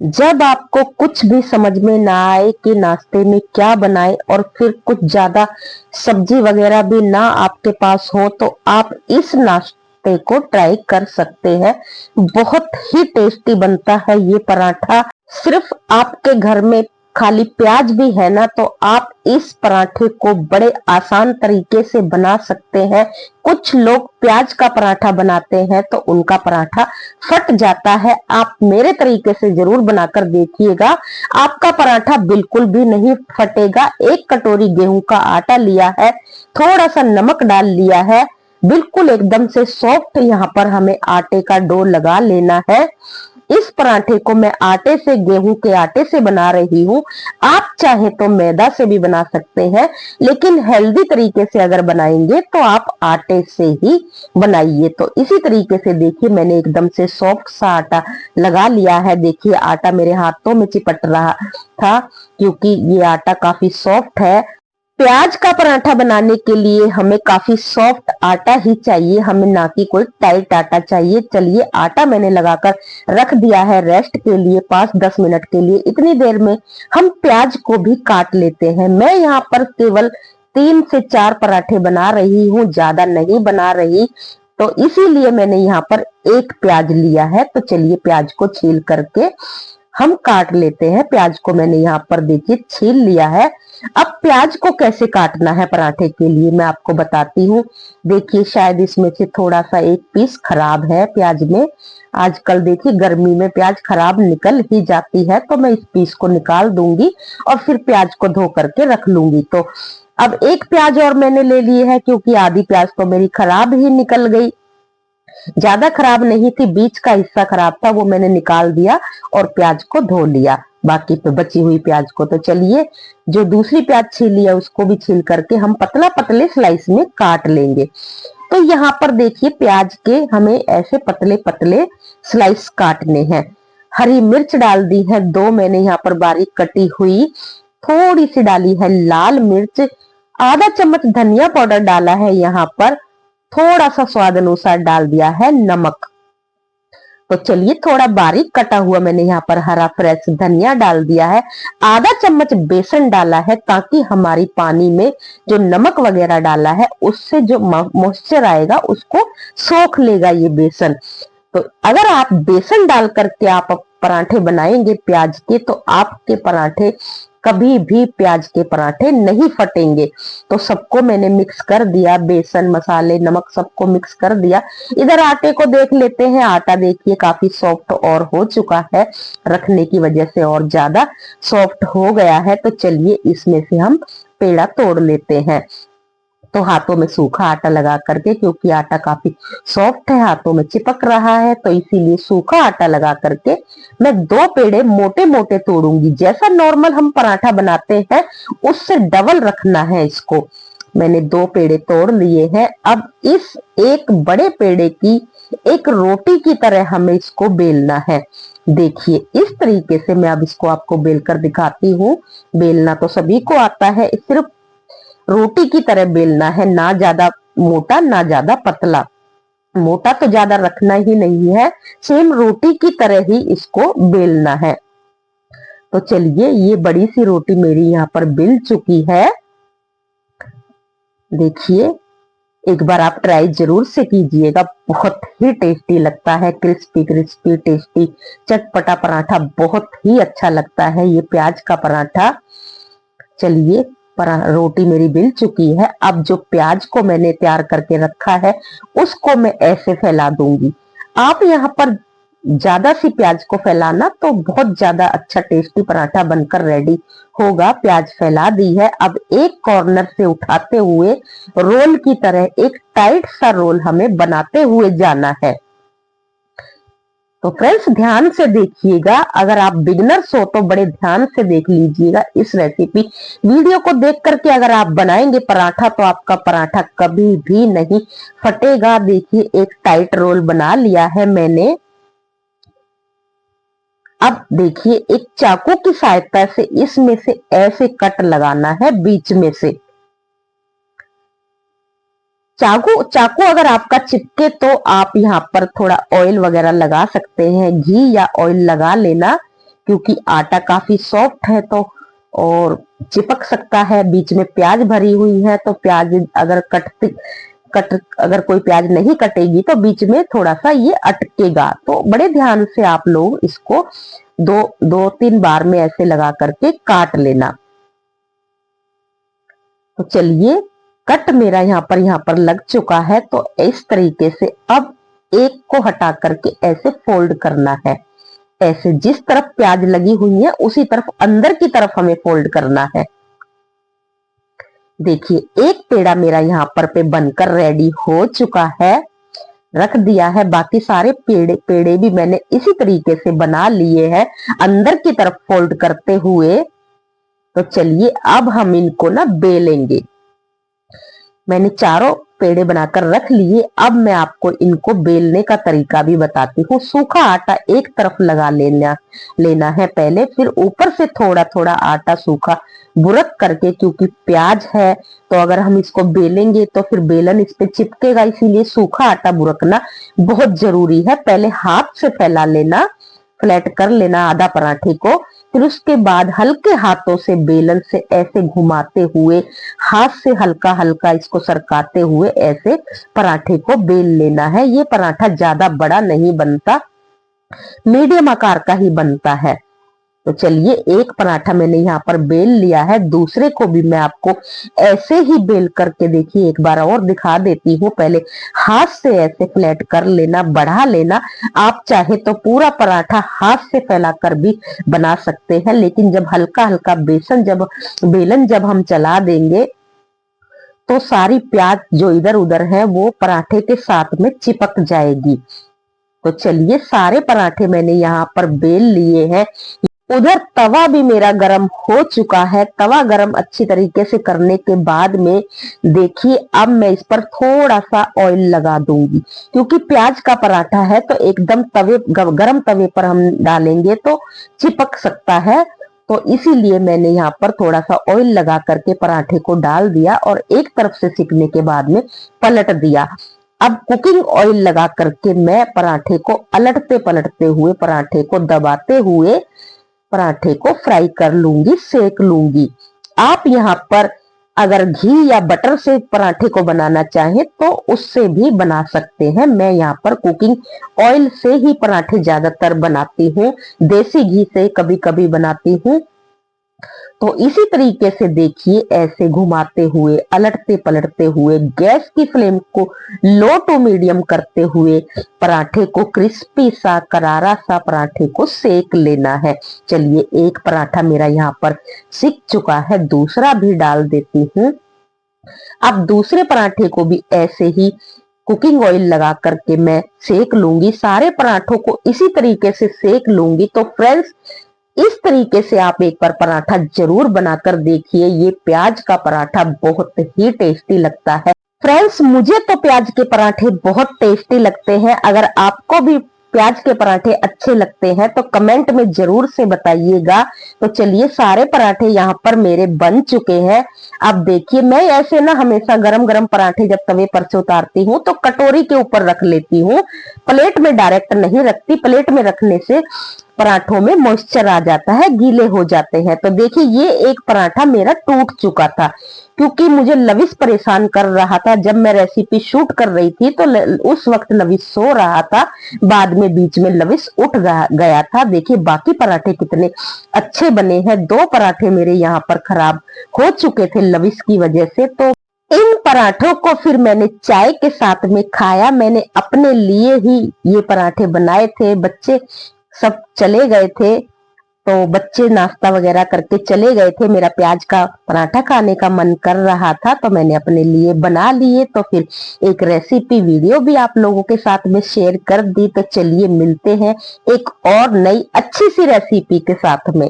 जब आपको कुछ भी समझ में ना आए कि नाश्ते में क्या बनाएं और फिर कुछ ज्यादा सब्जी वगैरह भी ना आपके पास हो, तो आप इस नाश्ते को ट्राई कर सकते हैं। बहुत ही टेस्टी बनता है ये पराठा। सिर्फ आपके घर में खाली प्याज भी है ना, तो आप इस पराठे को बड़े आसान तरीके से बना सकते हैं। कुछ लोग प्याज का पराठा बनाते हैं तो उनका पराठा फट जाता है। आप मेरे तरीके से जरूर बनाकर देखिएगा, आपका पराठा बिल्कुल भी नहीं फटेगा। 1 कटोरी गेहूं का आटा लिया है, थोड़ा सा नमक डाल लिया है, बिल्कुल एकदम से सॉफ्ट यहाँ पर हमें आटे का डो लगा लेना है। इस पराठे को मैं आटे से, गेहूं के आटे से बना रही हूँ। आप चाहे तो मैदा से भी बना सकते हैं, लेकिन हेल्दी तरीके से अगर बनाएंगे तो आप आटे से ही बनाइए। तो इसी तरीके से देखिए, मैंने एकदम से सॉफ्ट सा आटा लगा लिया है। देखिए आटा मेरे हाथों में चिपट रहा था क्योंकि ये आटा काफी सॉफ्ट है। प्याज का पराठा बनाने के लिए हमें काफी सॉफ्ट आटा ही चाहिए, हमें ना कि कोई टाइट आटा चाहिए। चलिए, आटा मैंने लगाकर रख दिया है रेस्ट के लिए 5-10 मिनट के लिए। इतनी देर में हम प्याज को भी काट लेते हैं। मैं यहाँ पर केवल 3 से 4 पराठे बना रही हूँ, ज्यादा नहीं बना रही, तो इसीलिए मैंने यहाँ पर 1 प्याज लिया है। तो चलिए, प्याज को छील करके हम काट लेते हैं। प्याज को मैंने यहाँ पर देखिए छील लिया है। अब प्याज को कैसे काटना है पराठे के लिए मैं आपको बताती हूँ। देखिए, शायद इसमें से थोड़ा सा 1 पीस खराब है प्याज में। आजकल देखिए गर्मी में प्याज खराब निकल ही जाती है, तो मैं इस पीस को निकाल दूंगी और फिर प्याज को धो करके रख लूंगी। तो अब 1 प्याज और मैंने ले लिए है, क्योंकि आधी प्याज तो मेरी खराब ही निकल गई। ज्यादा खराब नहीं थी, बीच का हिस्सा खराब था, वो मैंने निकाल दिया और प्याज को धो लिया, बाकी तो बची हुई प्याज को। तो चलिए, जो दूसरी प्याज छीली है उसको भी छील करके हम पतला पतले स्लाइस में काट लेंगे। तो यहाँ पर देखिए, प्याज के हमें ऐसे पतले पतले स्लाइस काटने हैं। हरी मिर्च डाल दी है 2 मैंने यहाँ पर बारीक कटी हुई। थोड़ी सी डाली है लाल मिर्च, आधा चम्मच धनिया पाउडर डाला है यहाँ पर, थोड़ा सा स्वाद अनुसार डाल दिया है नमक। तो चलिए, थोड़ा बारीक कटा हुआ मैंने यहाँ पर हरा फ्रेश धनिया डाल दिया है। आधा चम्मच बेसन डाला है, ताकि हमारी पानी में जो नमक वगैरह डाला है उससे जो मॉइस्चर आएगा उसको सोख लेगा ये बेसन। तो अगर आप बेसन डाल करके आप पराठे बनाएंगे प्याज के, तो आपके पराठे कभी भी प्याज के पराठे नहीं फटेंगे। तो सबको मैंने मिक्स कर दिया, बेसन, मसाले, नमक सबको मिक्स कर दिया। इधर आटे को देख लेते हैं। आटा देखिए काफी सॉफ्ट और हो चुका है, रखने की वजह से और ज्यादा सॉफ्ट हो गया है। तो चलिए, इसमें से हम पेड़ा तोड़ लेते हैं। तो हाथों में सूखा आटा लगा करके, क्योंकि आटा काफी सॉफ्ट है, हाथों में चिपक रहा है, तो इसीलिए सूखा आटा लगा करके मैं 2 पेड़े मोटे मोटे तोड़ूंगी। जैसा नॉर्मल हम पराठा बनाते हैं उससे डबल रखना है इसको। मैंने 2 पेड़े तोड़ लिए हैं। अब इस एक बड़े पेड़े की एक रोटी की तरह हमें इसको बेलना है। देखिए, इस तरीके से मैं अब इसको आपको बेलकर दिखाती हूँ। बेलना तो सभी को आता है, सिर्फ रोटी की तरह बेलना है, ना ज्यादा मोटा ना ज्यादा पतला। मोटा तो ज्यादा रखना ही नहीं है, सेम रोटी की तरह ही इसको बेलना है। तो चलिए, ये बड़ी सी रोटी मेरी यहाँ पर बेल चुकी है। देखिए, एक बार आप ट्राई जरूर से कीजिएगा, बहुत ही टेस्टी लगता है। क्रिस्पी क्रिस्पी टेस्टी चटपटा पराठा बहुत ही अच्छा लगता है ये प्याज का पराठा। चलिए, रोटी मेरी बिल चुकी है। अब जो प्याज को मैंने तैयार करके रखा है उसको मैं ऐसे फैला दूंगी। आप यहाँ पर ज्यादा सी प्याज को फैलाना, तो बहुत ज्यादा अच्छा टेस्टी पराठा बनकर रेडी होगा। प्याज फैला दी है। अब एक कॉर्नर से उठाते हुए रोल की तरह एक टाइट सा रोल हमें बनाते हुए जाना है। तो फ्रेंड्स, ध्यान से देखिएगा, अगर आप बिगिनर्स हो तो बड़े ध्यान से देख लीजिएगा इस रेसिपी वीडियो को देख करके। अगर आप बनाएंगे पराठा तो आपका पराठा कभी भी नहीं फटेगा। देखिए, एक टाइट रोल बना लिया है मैंने। अब देखिए, एक चाकू की सहायता से इसमें से ऐसे कट लगाना है बीच में से। चाकू अगर आपका चिपके तो आप यहाँ पर थोड़ा ऑयल वगैरह लगा सकते हैं, घी या ऑयल लगा लेना। क्योंकि आटा काफी सॉफ्ट है तो और चिपक सकता है। बीच में प्याज भरी हुई है तो प्याज अगर अगर कोई प्याज नहीं कटेगी तो बीच में थोड़ा सा ये अटकेगा। तो बड़े ध्यान से आप लोग इसको दो तीन बार में ऐसे लगा करके काट लेना। तो चलिए कट मेरा यहाँ पर लग चुका है। तो इस तरीके से अब एक को हटा करके ऐसे फोल्ड करना है। ऐसे जिस तरफ प्याज लगी हुई है उसी तरफ अंदर की तरफ हमें फोल्ड करना है। देखिए एक पेड़ा मेरा यहाँ पर पे बनकर रेडी हो चुका है, रख दिया है। बाकी सारे पेड़े भी मैंने इसी तरीके से बना लिए हैं अंदर की तरफ फोल्ड करते हुए। तो चलिए अब हम इनको ना बेलेंगे। मैंने चारों पेड़े बनाकर रख लिए। अब मैं आपको इनको बेलने का तरीका भी बताती हूँ। सूखा आटा एक तरफ लगा लेना है पहले, फिर ऊपर से थोड़ा थोड़ा आटा सूखा बुरक करके, क्योंकि प्याज है तो अगर हम इसको बेलेंगे तो फिर बेलन इस पे चिपकेगा, इसीलिए सूखा आटा बुरकना बहुत जरूरी है। पहले हाथ से फैला लेना, फ्लैट कर लेना आधा पराठे को, फिर उसके बाद हल्के हाथों से बेलन से ऐसे घुमाते हुए, हाथ से हल्का हल्का इसको सरकाते हुए ऐसे पराठे को बेल लेना है। ये पराठा ज्यादा बड़ा नहीं बनता, मीडियम आकार का ही बनता है। तो चलिए एक पराठा मैंने यहाँ पर बेल लिया है, दूसरे को भी मैं आपको ऐसे ही बेल करके देखिए एक बार और दिखा देती हूँ। पहले हाथ से ऐसे फ्लैट कर लेना, बढ़ा लेना। आप चाहे तो पूरा पराठा हाथ से फैलाकर भी बना सकते हैं, लेकिन जब हल्का हल्का बेलन जब हम चला देंगे तो सारी प्याज जो इधर उधर है वो पराठे के साथ में चिपक जाएगी। तो चलिए सारे पराठे मैंने यहाँ पर बेल लिए हैं। उधर तवा भी मेरा गरम हो चुका है। तवा गरम अच्छी तरीके से करने के बाद में देखिए अब मैं इस पर थोड़ा सा ऑयल लगा दूंगी, क्योंकि प्याज का पराठा है तो एकदम गरम तवे पर हम डालेंगे तो चिपक सकता है। तो इसीलिए मैंने यहाँ पर थोड़ा सा ऑयल लगा करके पराठे को डाल दिया और एक तरफ से सिकने के बाद में पलट दिया। अब कुकिंग ऑयल लगा करके मैं पराठे को अलटते पलटते हुए, पराठे को दबाते हुए पराठे को फ्राई कर लूंगी, सेक लूंगी। आप यहाँ पर अगर घी या बटर से पराठे को बनाना चाहें तो उससे भी बना सकते हैं। मैं यहाँ पर कुकिंग ऑयल से ही पराठे ज्यादातर बनाती हूँ, देसी घी से कभी कभी बनाती हूँ। तो इसी तरीके से देखिए ऐसे घुमाते हुए, अलटते पलटते हुए, गैस की फ्लेम को लो टू मीडियम करते हुए पराठे को क्रिस्पी सा, करारा सा पराठे को सेक लेना है। चलिए एक पराठा मेरा यहाँ पर सिक चुका है, दूसरा भी डाल देती हूँ। अब दूसरे पराठे को भी ऐसे ही कुकिंग ऑयल लगा करके मैं सेक लूंगी। सारे पराठों को इसी तरीके से सेक लूंगी। तो फ्रेंड्स इस तरीके से आप एक बार पराठा जरूर बनाकर देखिए। ये प्याज का पराठा बहुत ही टेस्टी लगता है। फ्रेंड्स मुझे तो प्याज के पराठे बहुत टेस्टी लगते हैं। अगर आपको भी प्याज के पराठे अच्छे लगते हैं तो कमेंट में जरूर से बताइएगा। तो चलिए सारे पराठे यहाँ पर मेरे बन चुके हैं। अब देखिए मैं ऐसे ना हमेशा गरम गरम पराठे जब तवे पर से उतारती हूँ तो कटोरी के ऊपर रख लेती हूँ, प्लेट में डायरेक्ट नहीं रखती। प्लेट में रखने से पराठों में मॉइस्चर आ जाता है, गीले हो जाते हैं। तो देखिए ये एक पराठा मेरा टूट चुका था, क्योंकि मुझे लविश परेशान कर रहा था। जब मैं रेसिपी शूट कर रही थी तो उस वक्त लविश सो रहा था, बाद में बीच में लविश उठ गया था। देखिए बाकी पराठे कितने अच्छे बने हैं। 2 पराठे मेरे यहाँ पर खराब हो चुके थे लविश की वजह से। तो इन पराठों को फिर मैंने चाय के साथ में खाया। मैंने अपने लिए ही ये पराठे बनाए थे, बच्चे सब चले गए थे तो बच्चे नाश्ता वगैरह करके चले गए थे। मेरा प्याज का पराठा खाने का मन कर रहा था तो मैंने अपने लिए बना लिए। तो फिर एक रेसिपी वीडियो भी आप लोगों के साथ में शेयर कर दी। तो चलिए मिलते हैं एक और नई अच्छी सी रेसिपी के साथ में।